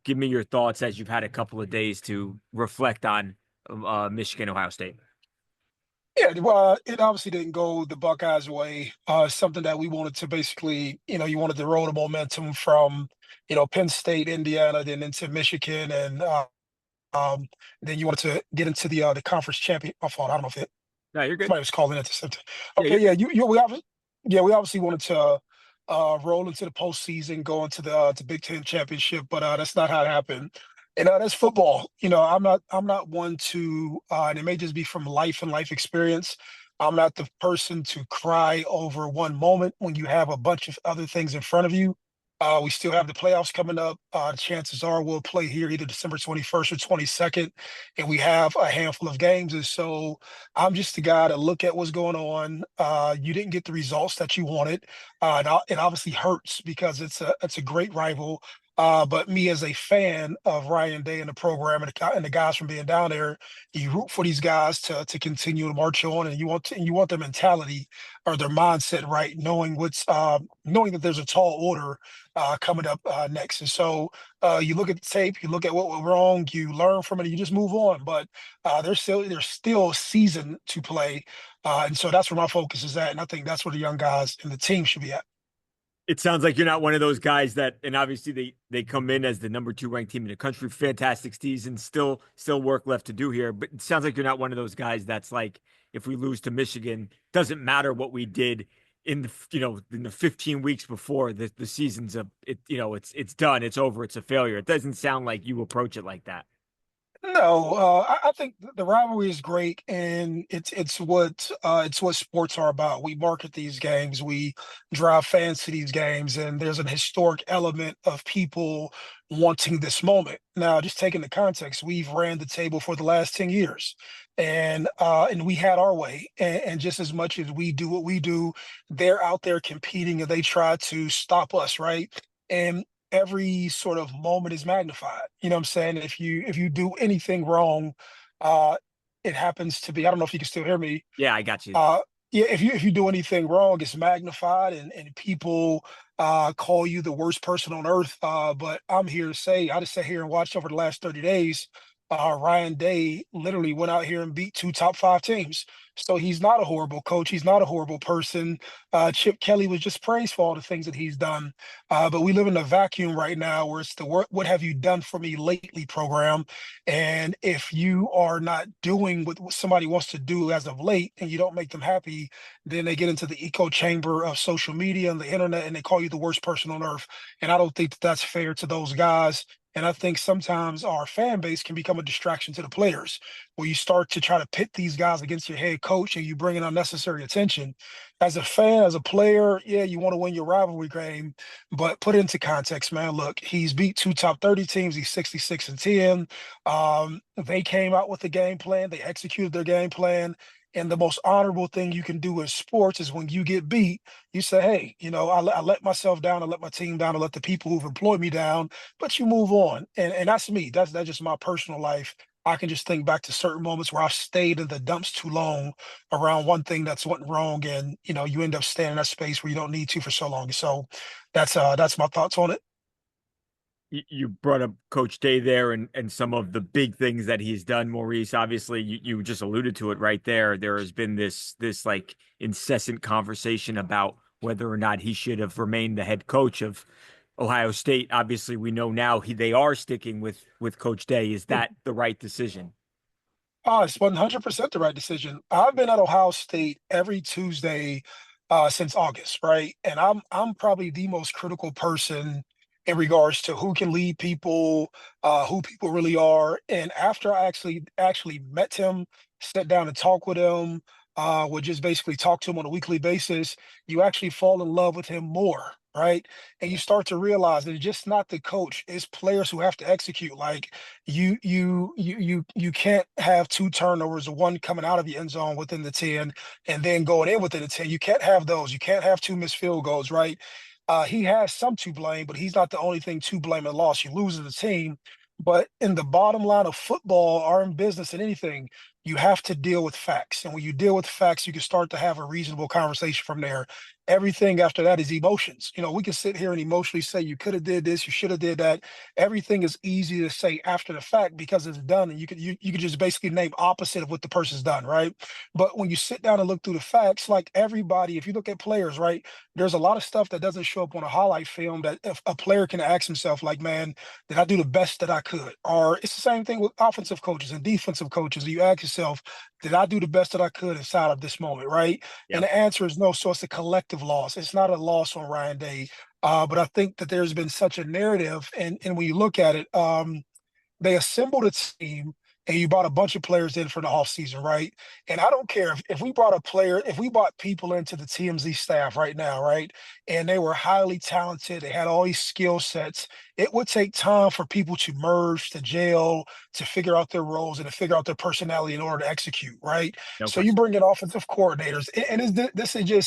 give me your thoughts as you've had a couple of days to reflect on Michigan, Ohio State. Yeah, well, it obviously didn't go the Buckeyes' way. Something that we wanted to basically, you wanted to roll the momentum from, Penn State, Indiana, then into Michigan, and then you wanted to get into the conference champion. My fault. I don't know if No, you're good. somebody was calling it to something. Yeah, Okay, you're yeah, we obviously wanted to roll into the postseason, go into the Big Ten championship, but that's not how it happened. And that's football. I'm not one to, and it may just be from life and life experience. I'm not the person to cry over one moment when you have a bunch of other things in front of you. We still have the playoffs coming up. Chances are we'll play here either December 21st or 22nd, and we have a handful of games. And so I'm just the guy to look at what's going on. You didn't get the results that you wanted. It obviously hurts because it's a great rival. But me as a fan of Ryan Day and the program and the guys from being down there, you root for these guys to continue to march on, and you want their mentality or their mindset right, knowing that there's a tall order coming up next. And so you look at the tape, you look at what went wrong, you learn from it, and you just move on. But there's still a season to play, and so that's where my focus is at, and I think that's where the young guys and the team should be at. It sounds like you're not one of those guys that, and obviously they come in as the number two ranked team in the country. Fantastic season, still work left to do here. But it sounds like you're not one of those guys that's like, if we lose to Michigan, doesn't matter what we did in the 15 weeks before the season's it's done, it's over, it's a failure. It doesn't sound like you approach it like that. No, I think the rivalry is great, and it's what sports are about. We market these games, we drive fans to these games, and there's an historic element of people wanting this moment. Now, just taking the context, we've ran the table for the last 10 years, and we had our way. And just as much as we do what we do, they're out there competing, and they try to stop us, right? And every sort of moment is magnified. You know what I'm saying? If you do anything wrong, uh, it happens to be. I don't know if you can still hear me. Yeah, I got you. Uh, yeah, if you do anything wrong, it's magnified, and people call you the worst person on earth. But I'm here to say, I just sat here and watched over the last 30 days. Ryan Day literally went out here and beat two top five teams. So he's not a horrible coach. He's not a horrible person. Chip Kelly was just praised for all the things that he's done. But we live in a vacuum right now where it's the "What have you done for me lately" program. And if you are not doing what somebody wants to do as of late and you don't make them happy, then they get into the echo chamber of social media and the internet and they call you the worst person on earth. And I don't think that that's fair to those guys. And I think sometimes our fan base can become a distraction to the players, where you start to try to pit these guys against your head coach and you bring in unnecessary attention. As a fan, as a player, yeah, you want to win your rivalry game, but put it into context, man. Look, he's beat two top 30 teams. He's 66 and 10. They came out with the game plan, they executed their game plan. And the most honorable thing you can do in sports is when you get beat, you say, hey, I let myself down, I let my team down, I let the people who've employed me down, but you move on. And that's me. That's just my personal life. I can just think back to certain moments where I've stayed in the dumps too long around one thing that's went wrong, and you end up staying in that space where you don't need to for so long. So that's my thoughts on it. You brought up Coach Day there and some of the big things that he's done, Maurice. Obviously, you just alluded to it right there. There has been this like incessant conversation about whether or not he should have remained the head coach of Ohio State. Obviously, we know now they are sticking with Coach Day. Is that the right decision? Oh, it's 100% the right decision. I've been at Ohio State every Tuesday since August, right? And I'm probably the most critical person in regards to who can lead people, who people really are. And after I actually met him, sat down and talked with him, would just basically talk to him on a weekly basis, you actually fall in love with him more. Right. And you start to realize that it's just not the coach, it's players who have to execute. Like you can't have two turnovers, one coming out of the end zone within the 10 and then going in within the 10. You can't have those. You can't have two missed field goals, right? He has some to blame, but he's not the only thing to blame in the loss. You lose as a team. But in the bottom line of football or in business and anything, you have to deal with facts. And when you deal with facts, you can start to have a reasonable conversation from there. Everything after that is emotions. We can sit here and emotionally say you could have did this, you should have did that. Everything is easy to say after the fact because it's done, and you could just basically name opposite of what the person's done, right? But when you sit down and look through the facts, like everybody, if you look at players, right, there's a lot of stuff that doesn't show up on a highlight film that if a player can ask himself, like, man, did I do the best that I could? Or it's the same thing with offensive coaches and defensive coaches. You ask yourself, did I do the best that I could inside of this moment, right? And Yep. the answer is no. So it's a collective loss. It's not a loss on Ryan Day. But I think that there's been such a narrative, and when you look at it, they assembled a team and you brought a bunch of players in for the offseason, right? And I don't care if we brought a player, if we brought people into the TMZ staff right now, right? And they were highly talented, they had all these skill sets. It would take time for people to merge, to gel, to figure out their roles and to figure out their personality in order to execute, right? No So you question. bring in offensive coordinators,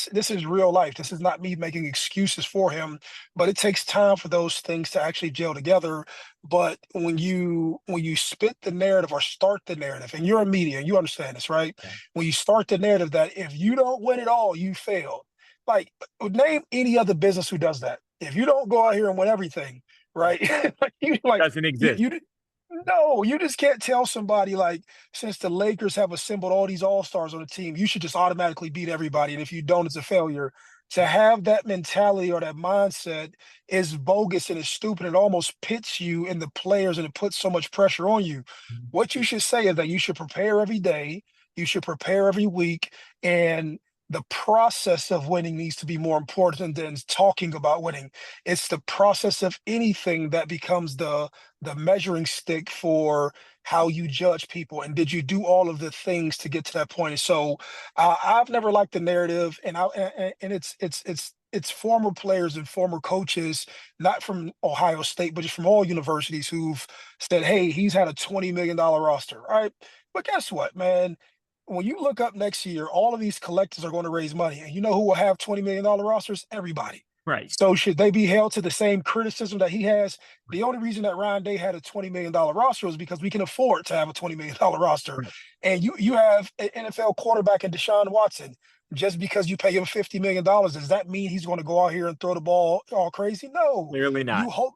this is real life. This is not me making excuses for him, but it takes time for those things to actually gel together. But when you spit the narrative or start the narrative, and you're a media, and you understand this, right? Yeah. When you start the narrative that if you don't win it all, you failed. Like, name any other business who does that. If you don't go out here and win everything, right? like Doesn't you exist. you no, you just can't tell somebody like since the Lakers have assembled all these all-stars on the team, you should just automatically beat everybody. And if you don't, it's a failure. To have that mentality or that mindset is bogus and it's stupid. It almost pits you and the players and it puts so much pressure on you. What you should say is that you should prepare every day, you should prepare every week, and the process of winning needs to be more important than talking about winning. It's the process of anything that becomes the measuring stick for how you judge people and did you do all of the things to get to that point. And so I've never liked the narrative, and it's former players and former coaches, not from Ohio State, but just from all universities who've said, hey, he's had a $20 million roster, right? But guess what, man? When you look up next year, all of these collectors are going to raise money. And you know who will have $20 million rosters? Everybody. Right. So should they be held to the same criticism that he has? The only reason that Ryan Day had a $20 million roster is because we can afford to have a $20 million roster. Right. And you have an NFL quarterback in Deshaun Watson. Just because you pay him $50 million, does that mean he's going to go out here and throw the ball all crazy? No. Clearly You not. hope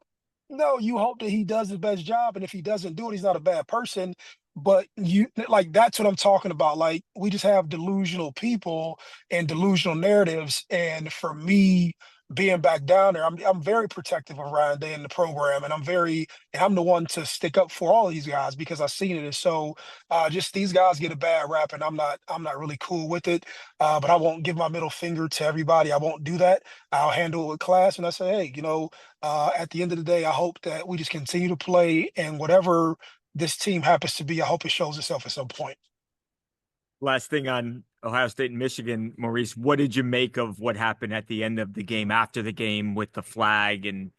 no, you hope that he does his best job. And if he doesn't do it, he's not a bad person. But you like that's what I'm talking about. Like we just have delusional people and delusional narratives. And for me, being back down there, I'm very protective of Ryan Day in the program, and I'm the one to stick up for all of these guys because I've seen it. And so just these guys get a bad rap, and I'm not really cool with it. But I won't give my middle finger to everybody. I won't do that. I'll handle it with class, and I say, hey, at the end of the day, I hope that we just continue to play, and whatever this team happens to be, I hope it shows itself at some point. Last thing on Ohio State and Michigan, Maurice, what did you make of what happened at the end of the game, after the game with the flag and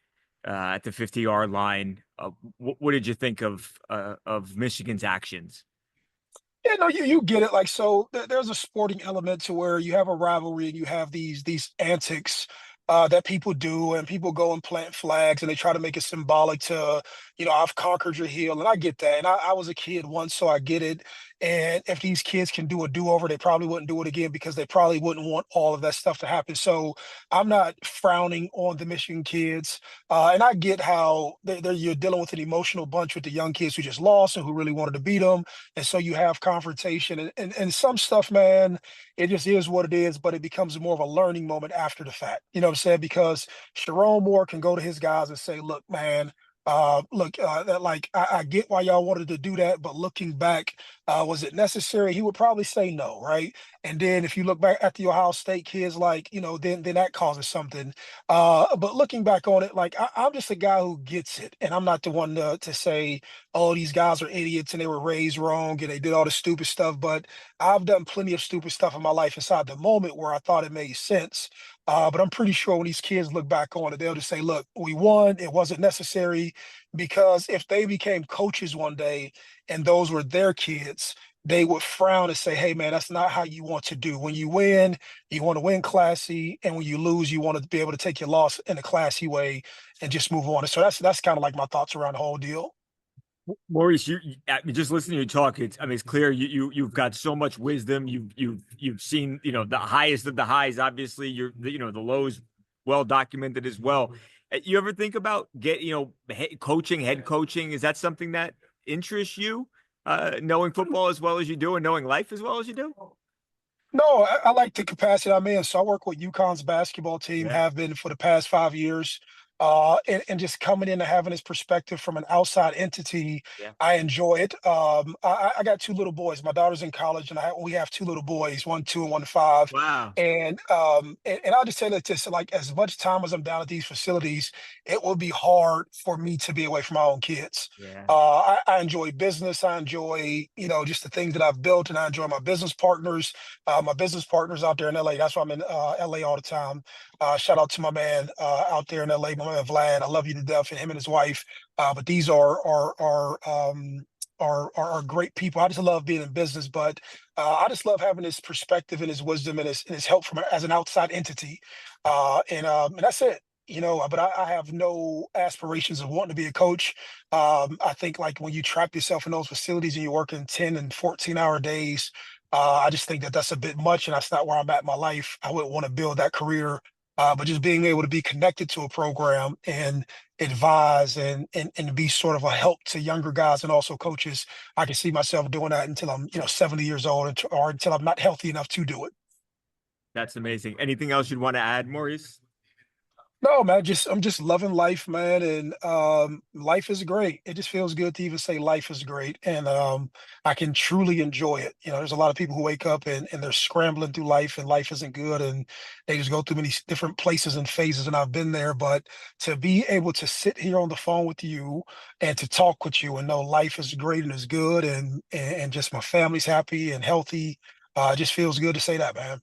at the 50-yard line? What did you think of Michigan's actions? Yeah, no, you get it. Like, so there's a sporting element to where you have a rivalry and you have these antics that people do, and people go and plant flags and they try to make it symbolic to, I've conquered your hill, and I get that. And I was a kid once, so I get it. And if these kids can do a do-over, they probably wouldn't do it again because they probably wouldn't want all of that stuff to happen. So I'm not frowning on the Michigan kids, and I get how you're dealing with an emotional bunch with the young kids who just lost and who really wanted to beat them, and so you have confrontation and some stuff, man. It just is what it is, but it becomes more of a learning moment after the fact. You know what I'm saying? Because Sharon Moore can go to his guys and say, look, man, that like I get why y'all wanted to do that, but looking back, was it necessary? He would probably say no, right? And then if you look back at the Ohio State kids, like, then that causes something. But looking back on it, like I'm just a guy who gets it, and I'm not the one to say, oh, these guys are idiots and they were raised wrong and they did all the stupid stuff. But I've done plenty of stupid stuff in my life inside the moment where I thought it made sense. But I'm pretty sure when these kids look back on it, they'll just say, look, we won. It wasn't necessary. Because if they became coaches one day and those were their kids, they would frown and say, hey, man, that's not how you want to do. When you win, you want to win classy. And when you lose, you want to be able to take your loss in a classy way and just move on. And so that's kind of like my thoughts around the whole deal. Maurice, I mean, just listening to you talk, it's, I mean, it's clear you've got so much wisdom. You've seen, the highest of the highs. Obviously, the lows well documented as well. You ever think about coaching, head coaching? Is that something that interests you? Knowing football as well as you do and knowing life as well as you do? No, I like the capacity I'm in. So I work with UConn's basketball team, Yeah, have been for the past 5 years. And just coming in and having this perspective from an outside entity, yeah. I enjoy it. I got two little boys. My daughter's in college, and we have two little boys, one 2 and one 5. Wow. And I'll just say that this, like, as much time as I'm down at these facilities, it will be hard for me to be away from my own kids. Yeah. I enjoy business. I enjoy, just the things that I've built, and I enjoy my business partners out there in LA. That's why I'm in LA all the time. Shout out to my man out there in LA, my man Vlad. I love you to death, and him and his wife. But these are great people. I just love being in business, but I just love having his perspective and his wisdom and his help from as an outside entity. And that's it. But I have no aspirations of wanting to be a coach. I think, like, when you trap yourself in those facilities and you're working 10 and 14-hour days, I just think that that's a bit much, and that's not where I'm at in my life. I wouldn't want to build that career, but just being able to be connected to a program and advise and be sort of a help to younger guys and also coaches. I can see myself doing that until I'm 70 years old, or until I'm not healthy enough to do it. That's amazing. Anything else you'd want to add, Maurice? No, man, I'm just loving life, man, and life is great. It just feels good to even say life is great, and I can truly enjoy it. There's a lot of people who wake up and they're scrambling through life, and life isn't good, and they just go through many different places and phases, and I've been there. But to be able to sit here on the phone with you and to talk with you and know life is great and is good, and just my family's happy and healthy, it just feels good to say that, man.